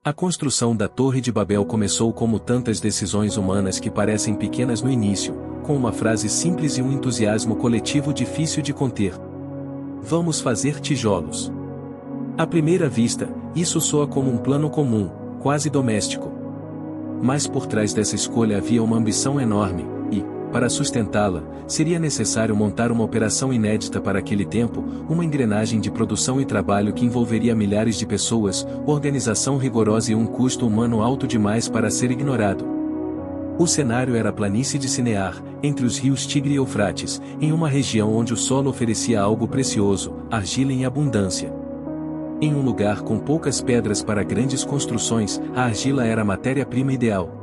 A construção da Torre de Babel começou como tantas decisões humanas que parecem pequenas no início, com uma frase simples e um entusiasmo coletivo difícil de conter. Vamos fazer tijolos. À primeira vista, isso soa como um plano comum, quase doméstico. Mas por trás dessa escolha havia uma ambição enorme, e, para sustentá-la, seria necessário montar uma operação inédita para aquele tempo, uma engrenagem de produção e trabalho que envolveria milhares de pessoas, organização rigorosa e um custo humano alto demais para ser ignorado. O cenário era a planície de Sinear, entre os rios Tigre e Eufrates, em uma região onde o solo oferecia algo precioso, argila em abundância. Em um lugar com poucas pedras para grandes construções, a argila era a matéria-prima ideal.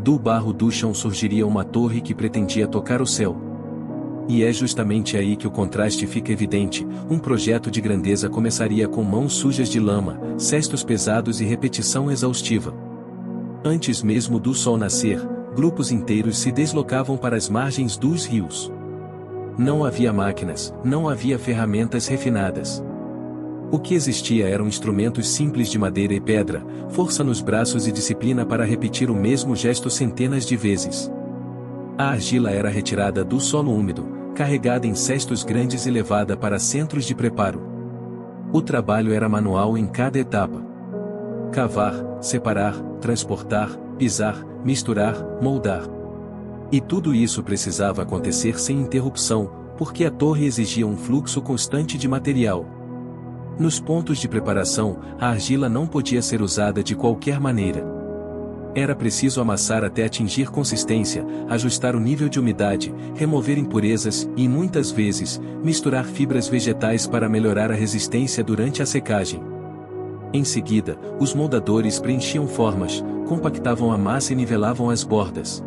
Do barro do chão surgiria uma torre que pretendia tocar o céu. E é justamente aí que o contraste fica evidente, um projeto de grandeza começaria com mãos sujas de lama, cestos pesados e repetição exaustiva. Antes mesmo do sol nascer, grupos inteiros se deslocavam para as margens dos rios. Não havia máquinas, não havia ferramentas refinadas. O que existia eram instrumentos simples de madeira e pedra, força nos braços e disciplina para repetir o mesmo gesto centenas de vezes. A argila era retirada do solo úmido, carregada em cestos grandes e levada para centros de preparo. O trabalho era manual em cada etapa. Cavar, separar, transportar, pisar, misturar, moldar. E tudo isso precisava acontecer sem interrupção, porque a torre exigia um fluxo constante de material. Nos pontos de preparação, a argila não podia ser usada de qualquer maneira. Era preciso amassar até atingir consistência, ajustar o nível de umidade, remover impurezas e, muitas vezes, misturar fibras vegetais para melhorar a resistência durante a secagem. Em seguida, os moldadores preenchiam formas, compactavam a massa e nivelavam as bordas.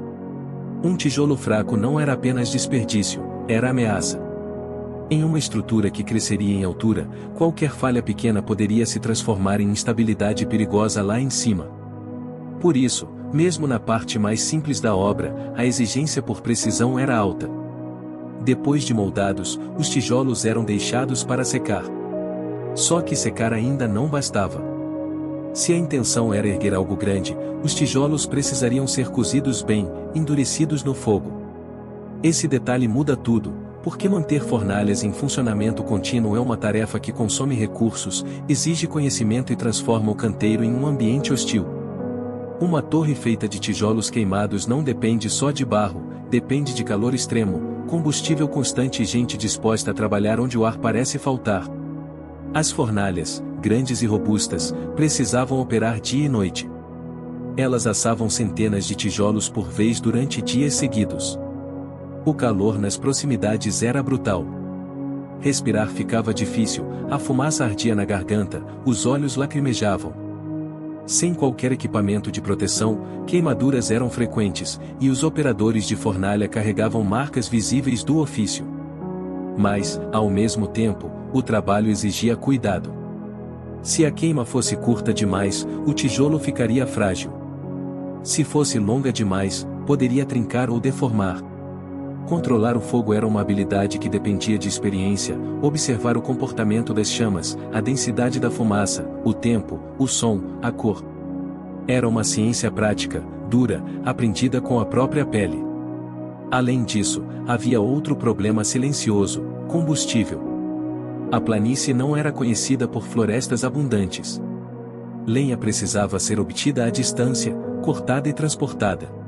Um tijolo fraco não era apenas desperdício, era ameaça. Em uma estrutura que cresceria em altura, qualquer falha pequena poderia se transformar em instabilidade perigosa lá em cima. Por isso, mesmo na parte mais simples da obra, a exigência por precisão era alta. Depois de moldados, os tijolos eram deixados para secar. Só que secar ainda não bastava. Se a intenção era erguer algo grande, os tijolos precisariam ser cozidos bem, endurecidos no fogo. Esse detalhe muda tudo, porque manter fornalhas em funcionamento contínuo é uma tarefa que consome recursos, exige conhecimento e transforma o canteiro em um ambiente hostil. Uma torre feita de tijolos queimados não depende só de barro, depende de calor extremo, combustível constante e gente disposta a trabalhar onde o ar parece faltar. As fornalhas, grandes e robustas, precisavam operar dia e noite. Elas assavam centenas de tijolos por vez durante dias seguidos. O calor nas proximidades era brutal. Respirar ficava difícil, a fumaça ardia na garganta, os olhos lacrimejavam. Sem qualquer equipamento de proteção, queimaduras eram frequentes, e os operadores de fornalha carregavam marcas visíveis do ofício. Mas, ao mesmo tempo, o trabalho exigia cuidado. Se a queima fosse curta demais, o tijolo ficaria frágil. Se fosse longa demais, poderia trincar ou deformar. Controlar o fogo era uma habilidade que dependia de experiência, observar o comportamento das chamas, a densidade da fumaça, o tempo, o som, a cor. Era uma ciência prática, dura, aprendida com a própria pele. Além disso, havia outro problema silencioso: combustível. A planície não era conhecida por florestas abundantes. Lenha precisava ser obtida à distância, cortada e transportada.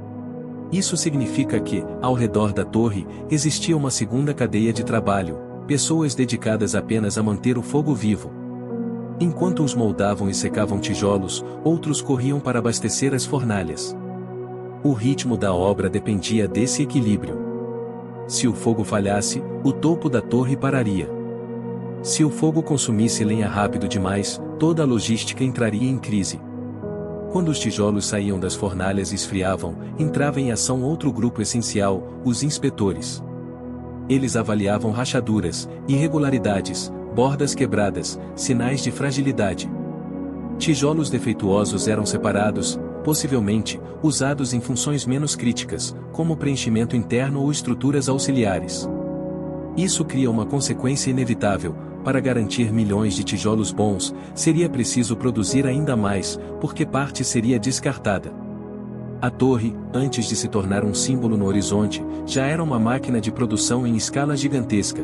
Isso significa que, ao redor da torre, existia uma segunda cadeia de trabalho, pessoas dedicadas apenas a manter o fogo vivo. Enquanto uns moldavam e secavam tijolos, outros corriam para abastecer as fornalhas. O ritmo da obra dependia desse equilíbrio. Se o fogo falhasse, o topo da torre pararia. Se o fogo consumisse lenha rápido demais, toda a logística entraria em crise. Quando os tijolos saíam das fornalhas e esfriavam, entrava em ação outro grupo essencial, os inspetores. Eles avaliavam rachaduras, irregularidades, bordas quebradas, sinais de fragilidade. Tijolos defeituosos eram separados, possivelmente, usados em funções menos críticas, como preenchimento interno ou estruturas auxiliares. Isso cria uma consequência inevitável: para garantir milhões de tijolos bons, seria preciso produzir ainda mais, porque parte seria descartada. A torre, antes de se tornar um símbolo no horizonte, já era uma máquina de produção em escala gigantesca.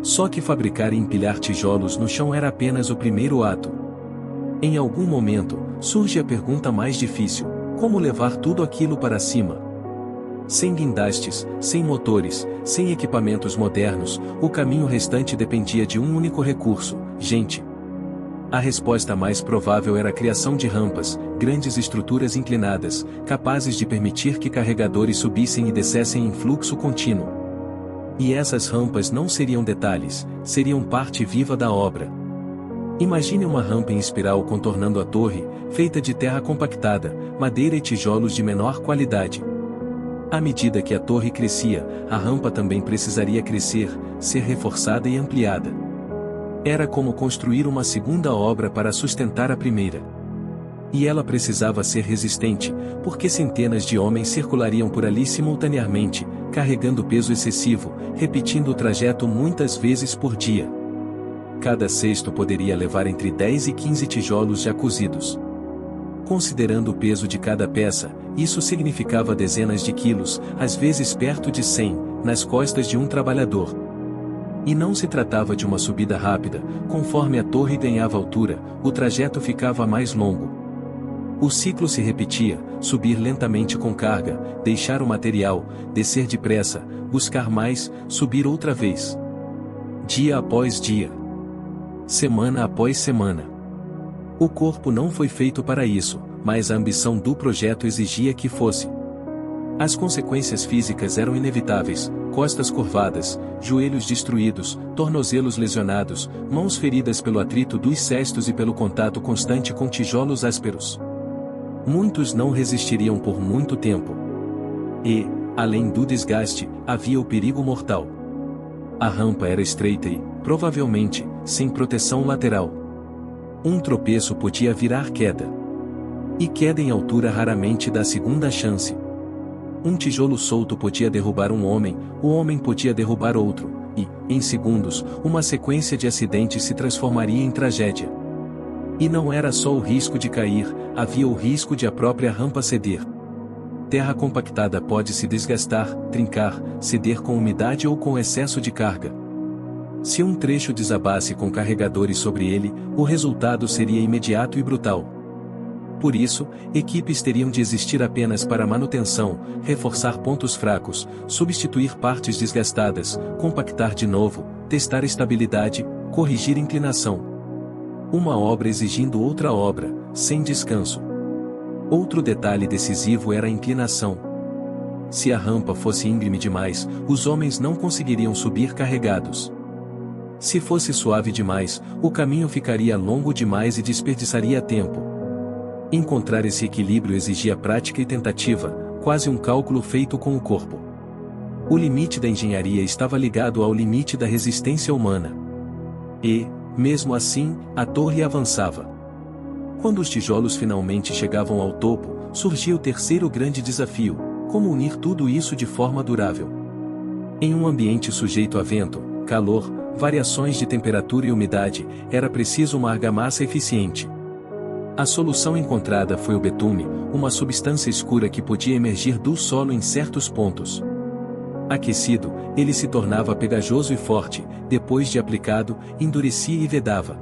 Só que fabricar e empilhar tijolos no chão era apenas o primeiro ato. Em algum momento, surge a pergunta mais difícil: como levar tudo aquilo para cima? Sem guindastes, sem motores, sem equipamentos modernos, o caminho restante dependia de um único recurso: gente. A resposta mais provável era a criação de rampas, grandes estruturas inclinadas, capazes de permitir que carregadores subissem e descessem em fluxo contínuo. E essas rampas não seriam detalhes, seriam parte viva da obra. Imagine uma rampa em espiral contornando a torre, feita de terra compactada, madeira e tijolos de menor qualidade. À medida que a torre crescia, a rampa também precisaria crescer, ser reforçada e ampliada. Era como construir uma segunda obra para sustentar a primeira. E ela precisava ser resistente, porque centenas de homens circulariam por ali simultaneamente, carregando peso excessivo, repetindo o trajeto muitas vezes por dia. Cada cesto poderia levar entre 10 e 15 tijolos já cozidos. Considerando o peso de cada peça, isso significava dezenas de quilos, às vezes perto de 100, nas costas de um trabalhador. E não se tratava de uma subida rápida, conforme a torre ganhava altura, o trajeto ficava mais longo. O ciclo se repetia: subir lentamente com carga, deixar o material, descer depressa, buscar mais, subir outra vez. Dia após dia. Semana após semana. O corpo não foi feito para isso, mas a ambição do projeto exigia que fosse. As consequências físicas eram inevitáveis: costas curvadas, joelhos destruídos, tornozelos lesionados, mãos feridas pelo atrito dos cestos e pelo contato constante com tijolos ásperos. Muitos não resistiriam por muito tempo. E, além do desgaste, havia o perigo mortal. A rampa era estreita e, provavelmente, sem proteção lateral. Um tropeço podia virar queda. E queda em altura raramente dá segunda chance. Um tijolo solto podia derrubar um homem, o homem podia derrubar outro, e, em segundos, uma sequência de acidentes se transformaria em tragédia. E não era só o risco de cair, havia o risco de a própria rampa ceder. Terra compactada pode se desgastar, trincar, ceder com umidade ou com excesso de carga. Se um trecho desabasse com carregadores sobre ele, o resultado seria imediato e brutal. Por isso, equipes teriam de existir apenas para manutenção, reforçar pontos fracos, substituir partes desgastadas, compactar de novo, testar estabilidade, corrigir inclinação. Uma obra exigindo outra obra, sem descanso. Outro detalhe decisivo era a inclinação. Se a rampa fosse íngreme demais, os homens não conseguiriam subir carregados. Se fosse suave demais, o caminho ficaria longo demais e desperdiçaria tempo. Encontrar esse equilíbrio exigia prática e tentativa, quase um cálculo feito com o corpo. O limite da engenharia estava ligado ao limite da resistência humana. E, mesmo assim, a torre avançava. Quando os tijolos finalmente chegavam ao topo, surgia o terceiro grande desafio: como unir tudo isso de forma durável. Em um ambiente sujeito a vento, calor, variações de temperatura e umidade, era preciso uma argamassa eficiente. A solução encontrada foi o betume, uma substância escura que podia emergir do solo em certos pontos. Aquecido, ele se tornava pegajoso e forte, depois de aplicado, endurecia e vedava.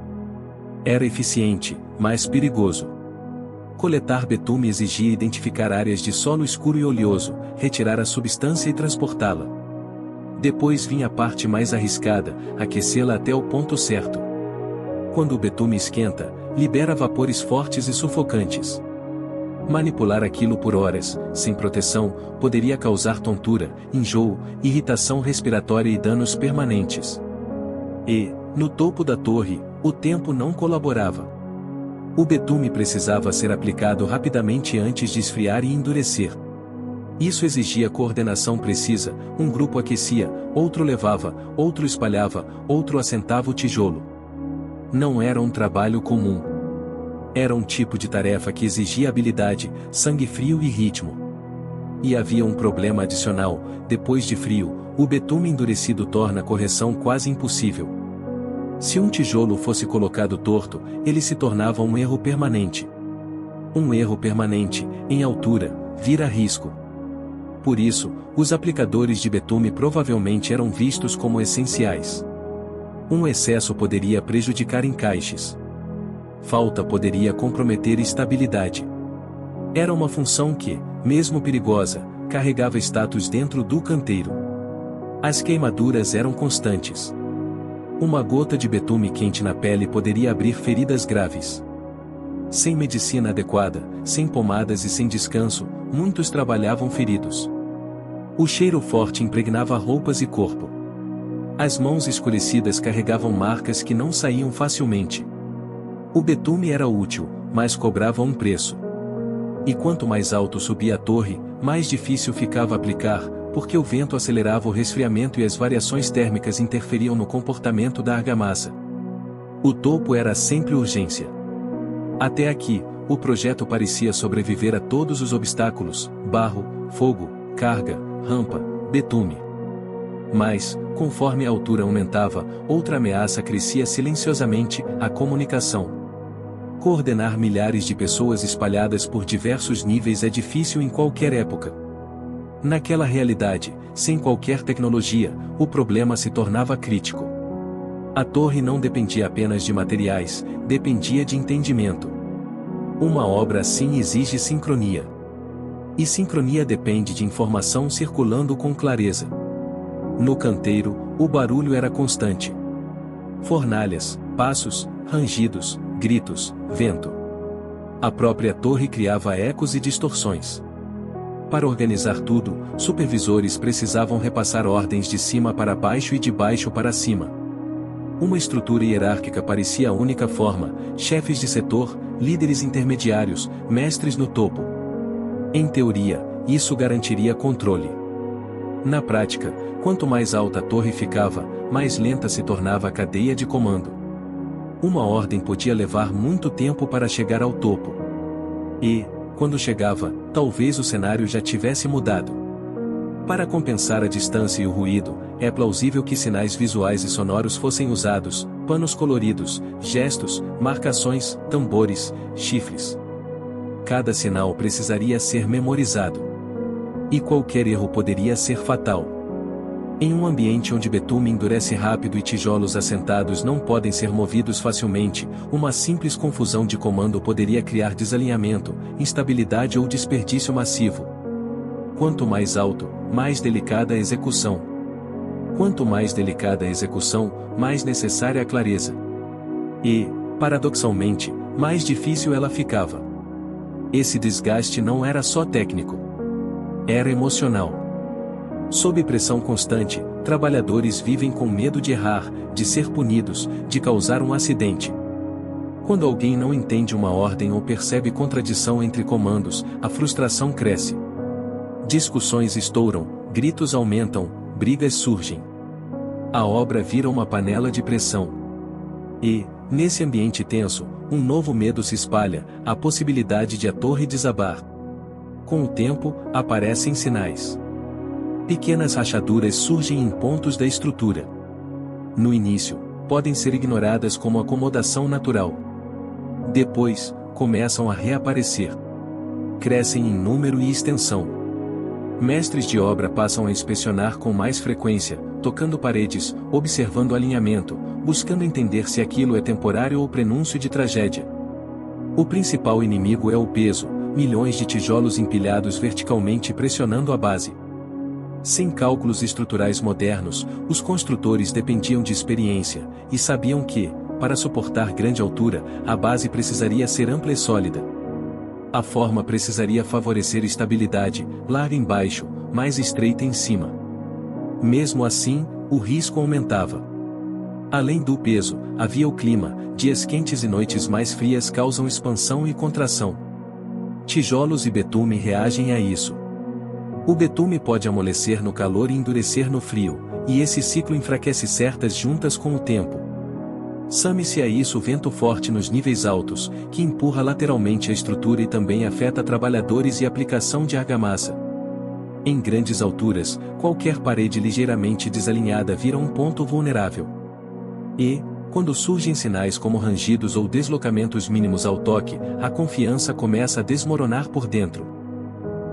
Era eficiente, mas perigoso. Coletar betume exigia identificar áreas de solo escuro e oleoso, retirar a substância e transportá-la. Depois vinha a parte mais arriscada: aquecê-la até o ponto certo. Quando o betume esquenta, libera vapores fortes e sufocantes. Manipular aquilo por horas, sem proteção, poderia causar tontura, enjoo, irritação respiratória e danos permanentes. E, no topo da torre, o tempo não colaborava. O betume precisava ser aplicado rapidamente antes de esfriar e endurecer. Isso exigia coordenação precisa: um grupo aquecia, outro levava, outro espalhava, outro assentava o tijolo. Não era um trabalho comum. Era um tipo de tarefa que exigia habilidade, sangue frio e ritmo. E havia um problema adicional: depois de frio, o betume endurecido torna a correção quase impossível. Se um tijolo fosse colocado torto, ele se tornava um erro permanente. Um erro permanente, em altura, vira risco. Por isso, os aplicadores de betume provavelmente eram vistos como essenciais. Um excesso poderia prejudicar encaixes. Falta poderia comprometer estabilidade. Era uma função que, mesmo perigosa, carregava status dentro do canteiro. As queimaduras eram constantes. Uma gota de betume quente na pele poderia abrir feridas graves. Sem medicina adequada, sem pomadas e sem descanso, muitos trabalhavam feridos. O cheiro forte impregnava roupas e corpo. As mãos escurecidas carregavam marcas que não saíam facilmente. O betume era útil, mas cobrava um preço. E quanto mais alto subia a torre, mais difícil ficava aplicar, porque o vento acelerava o resfriamento e as variações térmicas interferiam no comportamento da argamassa. O topo era sempre urgência. Até aqui, o projeto parecia sobreviver a todos os obstáculos: barro, fogo, carga, rampa, betume. Mas, conforme a altura aumentava, outra ameaça crescia silenciosamente: a comunicação. Coordenar milhares de pessoas espalhadas por diversos níveis é difícil em qualquer época. Naquela realidade, sem qualquer tecnologia, o problema se tornava crítico. A torre não dependia apenas de materiais, dependia de entendimento. Uma obra assim exige sincronia. E sincronia depende de informação circulando com clareza. No canteiro, o barulho era constante. Fornalhas, passos, rangidos, gritos, vento. A própria torre criava ecos e distorções. Para organizar tudo, supervisores precisavam repassar ordens de cima para baixo e de baixo para cima. Uma estrutura hierárquica parecia a única forma: chefes de setor, líderes intermediários, mestres no topo. Em teoria, isso garantiria controle. Na prática, quanto mais alta a torre ficava, mais lenta se tornava a cadeia de comando. Uma ordem podia levar muito tempo para chegar ao topo. E, quando chegava, talvez o cenário já tivesse mudado. Para compensar a distância e o ruído, é plausível que sinais visuais e sonoros fossem usados: panos coloridos, gestos, marcações, tambores, chifres. Cada sinal precisaria ser memorizado. E qualquer erro poderia ser fatal. Em um ambiente onde betume endurece rápido e tijolos assentados não podem ser movidos facilmente, uma simples confusão de comando poderia criar desalinhamento, instabilidade ou desperdício massivo. Quanto mais alto, mais delicada a execução. Quanto mais delicada a execução, mais necessária a clareza. E, paradoxalmente, mais difícil ela ficava. Esse desgaste não era só técnico. Era emocional. Sob pressão constante, trabalhadores vivem com medo de errar, de ser punidos, de causar um acidente. Quando alguém não entende uma ordem ou percebe contradição entre comandos, a frustração cresce. Discussões estouram, gritos aumentam, brigas surgem. A obra vira uma panela de pressão. E, nesse ambiente tenso, um novo medo se espalha: a possibilidade de a torre desabar. Com o tempo, aparecem sinais. Pequenas rachaduras surgem em pontos da estrutura. No início, podem ser ignoradas como acomodação natural. Depois, começam a reaparecer. Crescem em número e extensão. Mestres de obra passam a inspecionar com mais frequência, tocando paredes, observando o alinhamento, buscando entender se aquilo é temporário ou prenúncio de tragédia. O principal inimigo é o peso: milhões de tijolos empilhados verticalmente pressionando a base. Sem cálculos estruturais modernos, os construtores dependiam de experiência, e sabiam que, para suportar grande altura, a base precisaria ser ampla e sólida. A forma precisaria favorecer estabilidade, larga embaixo, mais estreita em cima. Mesmo assim, o risco aumentava. Além do peso, havia o clima: dias quentes e noites mais frias causam expansão e contração. Tijolos e betume reagem a isso. O betume pode amolecer no calor e endurecer no frio, e esse ciclo enfraquece certas juntas com o tempo. Some-se a isso o vento forte nos níveis altos, que empurra lateralmente a estrutura e também afeta trabalhadores e aplicação de argamassa. Em grandes alturas, qualquer parede ligeiramente desalinhada vira um ponto vulnerável. E, Quando surgem sinais como rangidos ou deslocamentos mínimos ao toque, a confiança começa a desmoronar por dentro.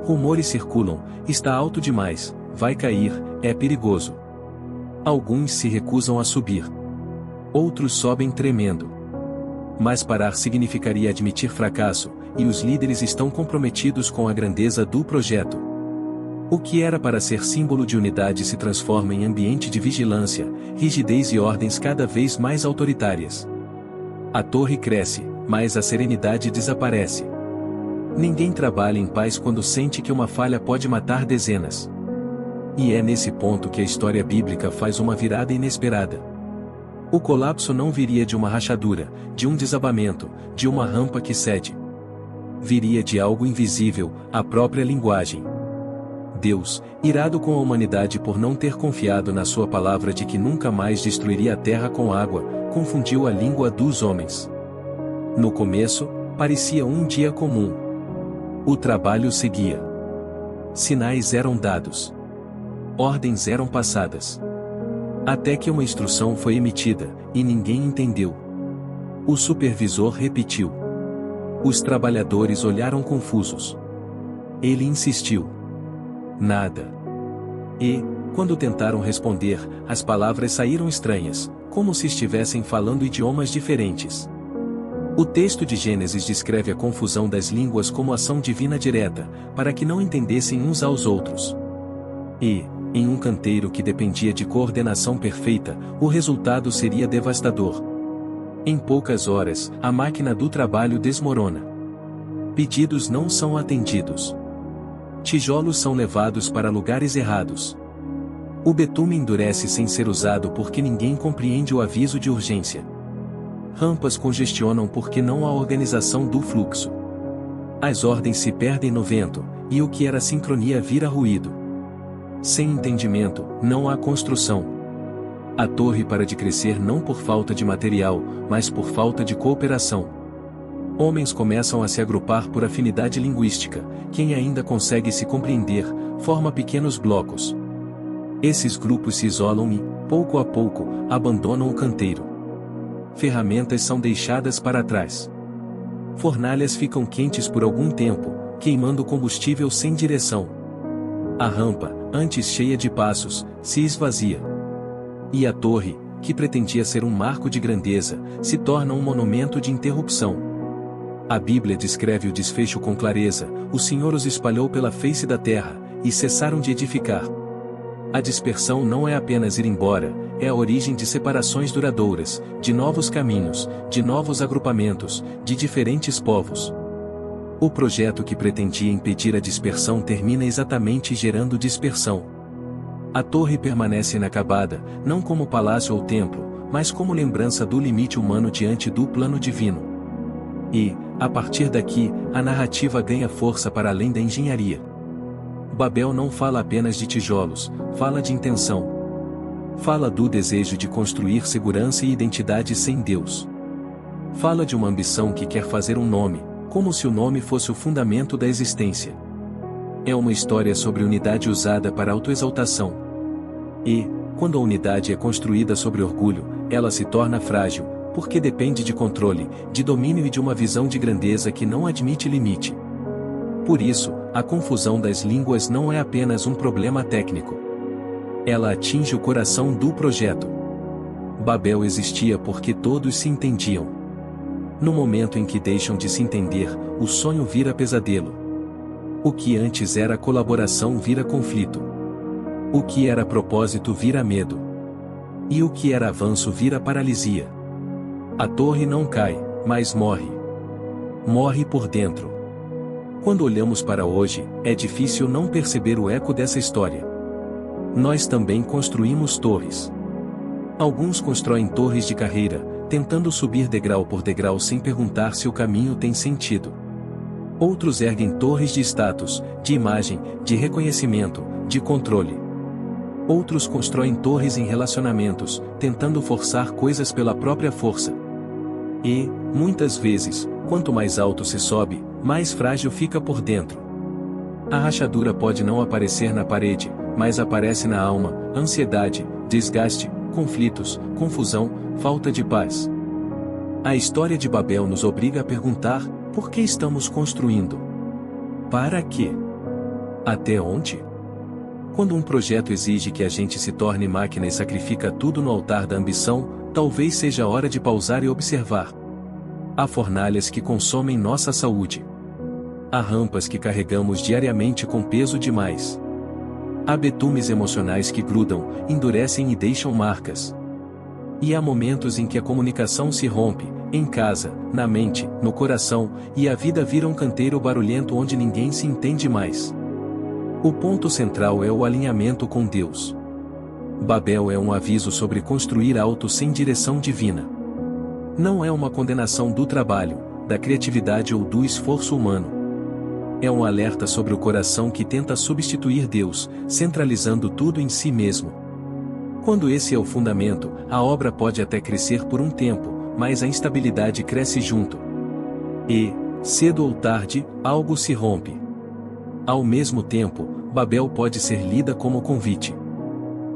Rumores circulam: está alto demais, vai cair, é perigoso. Alguns se recusam a subir. Outros sobem tremendo. Mas parar significaria admitir fracasso, e os líderes estão comprometidos com a grandeza do projeto. O que era para ser símbolo de unidade se transforma em ambiente de vigilância, rigidez e ordens cada vez mais autoritárias. A torre cresce, mas a serenidade desaparece. Ninguém trabalha em paz quando sente que uma falha pode matar dezenas. E é nesse ponto que a história bíblica faz uma virada inesperada. O colapso não viria de uma rachadura, de um desabamento, de uma rampa que cede. Viria de algo invisível, a própria linguagem. Deus, irado com a humanidade por não ter confiado na sua palavra de que nunca mais destruiria a terra com água, confundiu a língua dos homens. No começo, parecia um dia comum. O trabalho seguia. Sinais eram dados. Ordens eram passadas. Até que uma instrução foi emitida, e ninguém entendeu. O supervisor repetiu. Os trabalhadores olharam confusos. Ele insistiu. Nada. E, quando tentaram responder, as palavras saíram estranhas, como se estivessem falando idiomas diferentes. O texto de Gênesis descreve a confusão das línguas como ação divina direta, para que não entendessem uns aos outros. E, em um canteiro que dependia de coordenação perfeita, o resultado seria devastador. Em poucas horas, a máquina do trabalho desmorona. Pedidos não são atendidos. Tijolos são levados para lugares errados. O betume endurece sem ser usado porque ninguém compreende o aviso de urgência. Rampas congestionam porque não há organização do fluxo. As ordens se perdem no vento, e o que era sincronia vira ruído. Sem entendimento, não há construção. A torre para de crescer não por falta de material, mas por falta de cooperação. Homens começam a se agrupar por afinidade linguística, quem ainda consegue se compreender, forma pequenos blocos. Esses grupos se isolam e, pouco a pouco, abandonam o canteiro. Ferramentas são deixadas para trás. Fornalhas ficam quentes por algum tempo, queimando combustível sem direção. A rampa, antes cheia de passos, se esvazia. E a torre, que pretendia ser um marco de grandeza, se torna um monumento de interrupção. A Bíblia descreve o desfecho com clareza: o Senhor os espalhou pela face da terra, e cessaram de edificar. A dispersão não é apenas ir embora, é a origem de separações duradouras, de novos caminhos, de novos agrupamentos, de diferentes povos. O projeto que pretendia impedir a dispersão termina exatamente gerando dispersão. A torre permanece inacabada, não como palácio ou templo, mas como lembrança do limite humano diante do plano divino. E, a partir daqui, a narrativa ganha força para além da engenharia. Babel não fala apenas de tijolos, fala de intenção. Fala do desejo de construir segurança e identidade sem Deus. Fala de uma ambição que quer fazer um nome, como se o nome fosse o fundamento da existência. É uma história sobre unidade usada para autoexaltação. E, quando a unidade é construída sobre orgulho, ela se torna frágil, porque depende de controle, de domínio e de uma visão de grandeza que não admite limite. Por isso, a confusão das línguas não é apenas um problema técnico. Ela atinge o coração do projeto. Babel existia porque todos se entendiam. No momento em que deixam de se entender, o sonho vira pesadelo. O que antes era colaboração vira conflito. O que era propósito vira medo. E o que era avanço vira paralisia. A torre não cai, mas morre. Morre por dentro. Quando olhamos para hoje, é difícil não perceber o eco dessa história. Nós também construímos torres. Alguns constroem torres de carreira, tentando subir degrau por degrau sem perguntar se o caminho tem sentido. Outros erguem torres de status, de imagem, de reconhecimento, de controle. Outros constroem torres em relacionamentos, tentando forçar coisas pela própria força. E, muitas vezes, quanto mais alto se sobe, mais frágil fica por dentro. A rachadura pode não aparecer na parede, mas aparece na alma: ansiedade, desgaste, conflitos, confusão, falta de paz. A história de Babel nos obriga a perguntar: por que estamos construindo? Para quê? Até onde? Quando um projeto exige que a gente se torne máquina e sacrifica tudo no altar da ambição, talvez seja a hora de pausar e observar. Há fornalhas que consomem nossa saúde. Há rampas que carregamos diariamente com peso demais. Há betumes emocionais que grudam, endurecem e deixam marcas. E há momentos em que a comunicação se rompe, em casa, na mente, no coração, e a vida vira um canteiro barulhento onde ninguém se entende mais. O ponto central é o alinhamento com Deus. Babel é um aviso sobre construir alto sem direção divina. Não é uma condenação do trabalho, da criatividade ou do esforço humano. É um alerta sobre o coração que tenta substituir Deus, centralizando tudo em si mesmo. Quando esse é o fundamento, a obra pode até crescer por um tempo, mas a instabilidade cresce junto. E, cedo ou tarde, algo se rompe. Ao mesmo tempo, Babel pode ser lida como convite.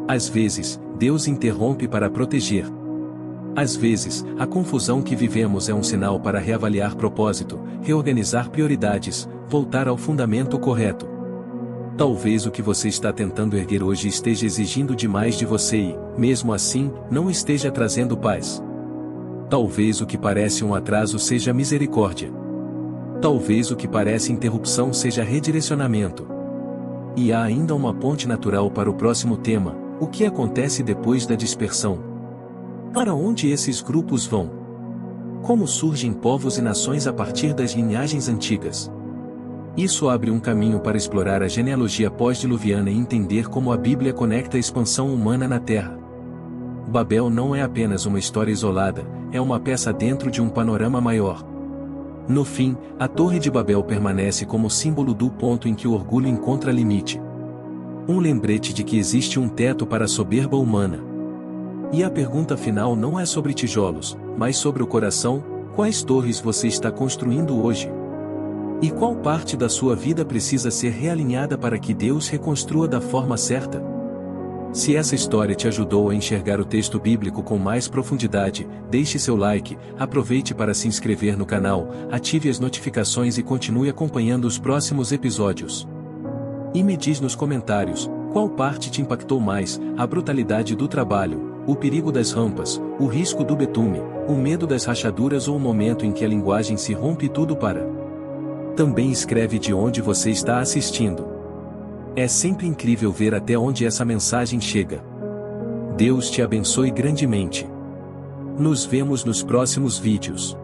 Às vezes, Deus interrompe para proteger. Às vezes, a confusão que vivemos é um sinal para reavaliar propósito, reorganizar prioridades, voltar ao fundamento correto. Talvez o que você está tentando erguer hoje esteja exigindo demais de você e, mesmo assim, não esteja trazendo paz. Talvez o que parece um atraso seja misericórdia. Talvez o que parece interrupção seja redirecionamento. E há ainda uma ponte natural para o próximo tema: o que acontece depois da dispersão? Para onde esses grupos vão? Como surgem povos e nações a partir das linhagens antigas? Isso abre um caminho para explorar a genealogia pós-diluviana e entender como a Bíblia conecta a expansão humana na Terra. Babel não é apenas uma história isolada, é uma peça dentro de um panorama maior. No fim, a Torre de Babel permanece como símbolo do ponto em que o orgulho encontra limite. Um lembrete de que existe um teto para a soberba humana. E a pergunta final não é sobre tijolos, mas sobre o coração: quais torres você está construindo hoje? E qual parte da sua vida precisa ser realinhada para que Deus reconstrua da forma certa? Se essa história te ajudou a enxergar o texto bíblico com mais profundidade, deixe seu like, aproveite para se inscrever no canal, ative as notificações e continue acompanhando os próximos episódios. E me diz nos comentários, qual parte te impactou mais: a brutalidade do trabalho, o perigo das rampas, o risco do betume, o medo das rachaduras ou o momento em que a linguagem se rompe e tudo para. Também escreve de onde você está assistindo. É sempre incrível ver até onde essa mensagem chega. Deus te abençoe grandemente. Nos vemos nos próximos vídeos.